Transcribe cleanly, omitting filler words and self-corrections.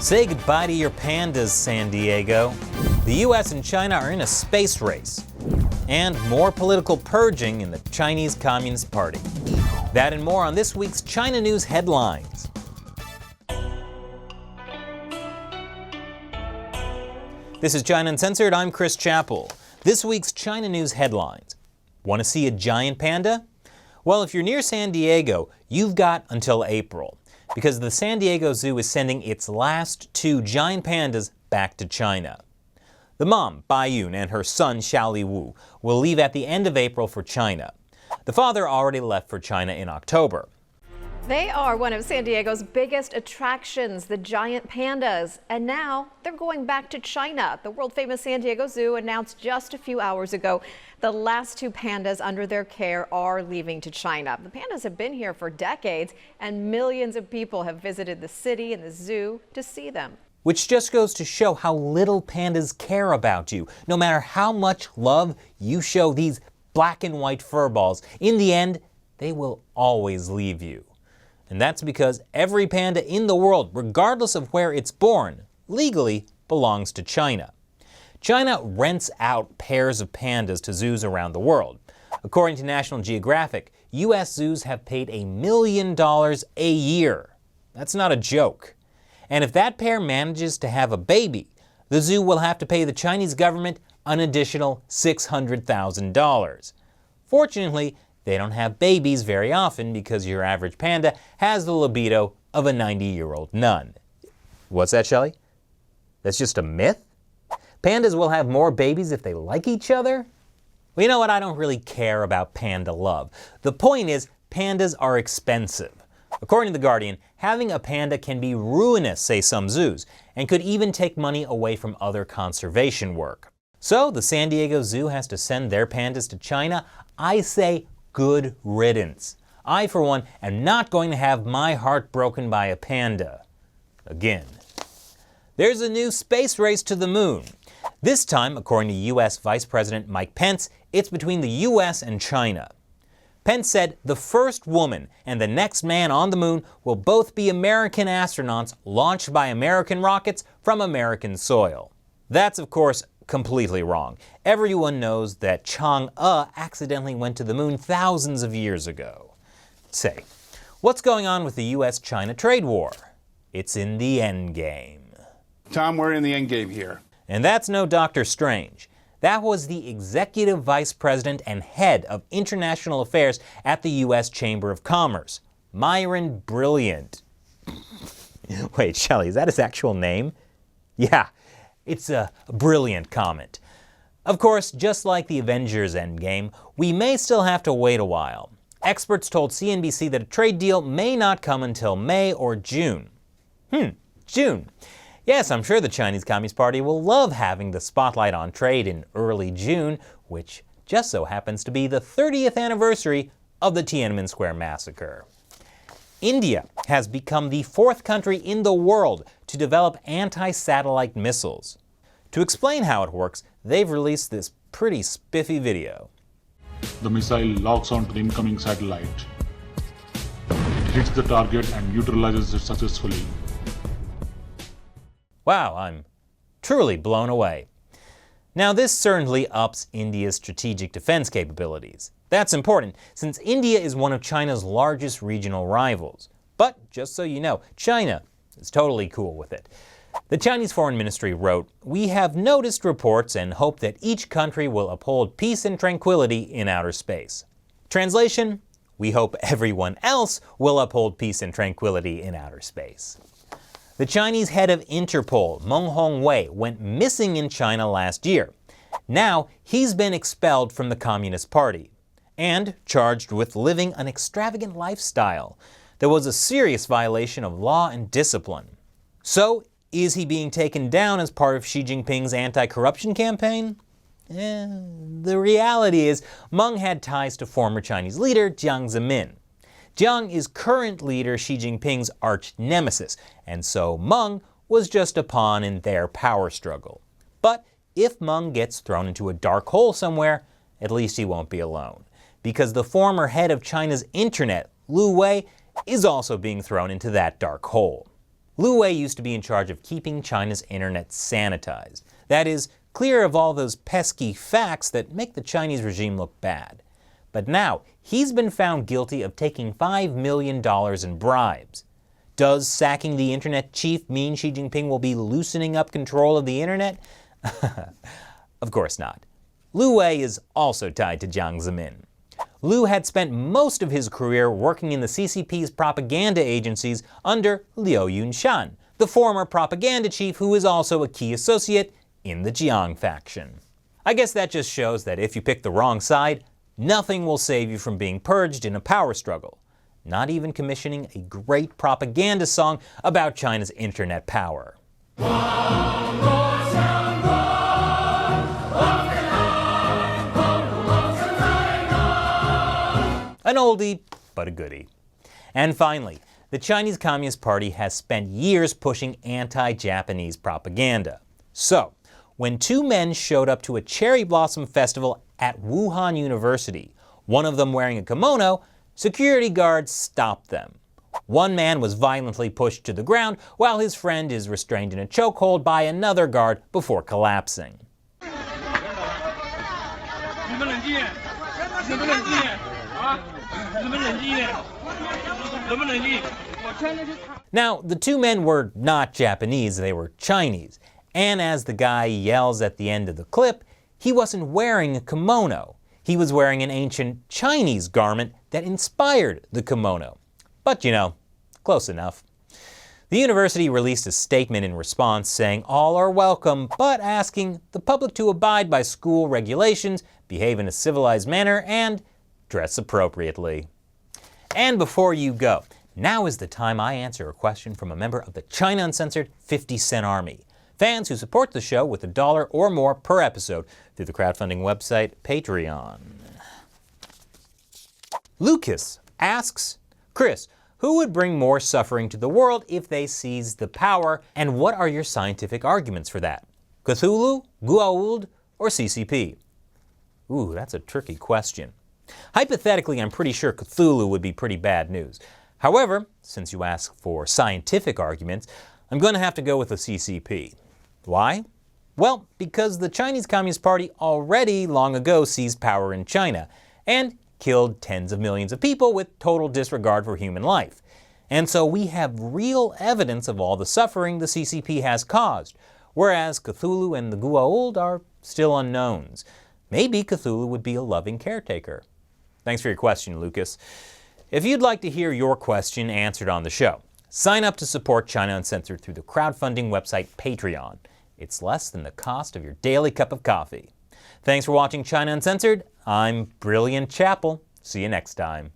Say goodbye to your pandas, San Diego. The US and China are in a space race. And more political purging in the Chinese Communist Party. That and more on this week's China News Headlines. This is China Uncensored, I'm Chris Chappell. This week's China News Headlines. Want to see a giant panda? Well, if you're near San Diego, you've got until April, because the San Diego Zoo is sending its last 2 giant pandas back to China. The mom, Bai Yun, and her son, Xiaoli Wu, will leave at the end of April for China. The father already left for China in October. They are one of San Diego's biggest attractions, the giant pandas. And now they're going back to China. The world-famous San Diego Zoo announced just a few hours ago the last 2 pandas under their care are leaving to China. The pandas have been here for decades, and millions of people have visited the city and the zoo to see them. Which just goes to show how little pandas care about you. No matter how much love you show these black and white furballs, in the end, they will always leave you. And that's because every panda in the world, regardless of where it's born, legally belongs to China. China rents out pairs of pandas to zoos around the world. According to National Geographic, U.S. zoos have paid $1 million a year. That's not a joke. And if that pair manages to have a baby, the zoo will have to pay the Chinese government an additional $600,000. Fortunately, they don't have babies very often because your average panda has the libido of a 90-year-old nun. What's that, Shelley? That's just a myth? Pandas will have more babies if they like each other? Well, you know what? I don't really care about panda love. The point is, pandas are expensive. According to The Guardian, having a panda can be ruinous, say some zoos, and could even take money away from other conservation work. So the San Diego Zoo has to send their pandas to China? I say good riddance. I, for one, am not going to have my heart broken by a panda. Again. There's a new space race to the moon. This time, according to U.S. Vice President Mike Pence, it's between the U.S. and China. Pence said the first woman and the next man on the moon will both be American astronauts launched by American rockets from American soil. That's, of course, completely wrong. Everyone knows that Chang'e accidentally went to the moon thousands of years ago. Say, what's going on with the U.S.-China trade war? It's in the end game. Tom, we're in the end game here. And that's no Dr. Strange. That was the executive vice president and head of international affairs at the U.S. Chamber of Commerce, Myron Brilliant. Wait, Shelley, is that his actual name? Yeah. It's a brilliant comment. Of course, just like the Avengers Endgame, we may still have to wait a while. Experts told CNBC that a trade deal may not come until May or June. June. Yes, I'm sure the Chinese Communist Party will love having the spotlight on trade in early June, which just so happens to be the 30th anniversary of the Tiananmen Square massacre. India has become the 4th country in the world to develop anti-satellite missiles. To explain how it works, they've released this pretty spiffy video. The missile locks onto the incoming satellite. It hits the target and neutralizes it successfully. Wow, I'm truly blown away. Now, this certainly ups India's strategic defense capabilities. That's important, since India is one of China's largest regional rivals. But, just so you know, China is totally cool with it. The Chinese Foreign Ministry wrote, "We have noticed reports and hope that each country will uphold peace and tranquility in outer space." Translation, we hope everyone else will uphold peace and tranquility in outer space. The Chinese head of Interpol, Meng Hongwei, went missing in China last year. Now, he's been expelled from the Communist Party and charged with living an extravagant lifestyle that was a serious violation of law and discipline. So, is he being taken down as part of Xi Jinping's anti-corruption campaign? The reality is, Meng had ties to former Chinese leader Jiang Zemin. Jiang is current leader Xi Jinping's arch nemesis, and so Meng was just a pawn in their power struggle. But if Meng gets thrown into a dark hole somewhere, at least he won't be alone, because the former head of China's internet, Lu Wei, is also being thrown into that dark hole. Liu Wei used to be in charge of keeping China's internet sanitized. That is, clear of all those pesky facts that make the Chinese regime look bad. But now, he's been found guilty of taking $5 million in bribes. Does sacking the internet chief mean Xi Jinping will be loosening up control of the internet? Of course not. Liu Wei is also tied to Jiang Zemin. Liu had spent most of his career working in the CCP's propaganda agencies under Liu Yunshan, the former propaganda chief who is also a key associate in the Jiang faction. I guess that just shows that if you pick the wrong side, nothing will save you from being purged in a power struggle, not even commissioning a great propaganda song about China's internet power. An oldie, but a goodie. And finally, the Chinese Communist Party has spent years pushing anti-Japanese propaganda. So, when two men showed up to a cherry blossom festival at Wuhan University, one of them wearing a kimono, security guards stopped them. One man was violently pushed to the ground, while his friend is restrained in a chokehold by another guard before collapsing. Now, the two men were not Japanese, they were Chinese. And as the guy yells at the end of the clip, he wasn't wearing a kimono. He was wearing an ancient Chinese garment that inspired the kimono. But you know, close enough. The university released a statement in response saying all are welcome, but asking the public to abide by school regulations, behave in a civilized manner, and dress appropriately. And before you go, now is the time I answer a question from a member of the China Uncensored 50-cent Army. Fans who support the show with $1 or more per episode through the crowdfunding website Patreon. Lucas asks, Chris, who would bring more suffering to the world if they seized the power, and what are your scientific arguments for that? Cthulhu, Goa'uld, or CCP? Ooh, that's a tricky question. Hypothetically, I'm pretty sure Cthulhu would be pretty bad news. However, since you ask for scientific arguments, I'm going to have to go with the CCP. Why? Well, because the Chinese Communist Party already long ago seized power in China and killed tens of millions of people with total disregard for human life. And so we have real evidence of all the suffering the CCP has caused, whereas Cthulhu and the Goa'uld are still unknowns. Maybe Cthulhu would be a loving caretaker. Thanks for your question, Lucas. If you'd like to hear your question answered on the show, sign up to support China Uncensored through the crowdfunding website Patreon. It's less than the cost of your daily cup of coffee. Thanks for watching China Uncensored. I'm Brilliant Chapel. See you next time.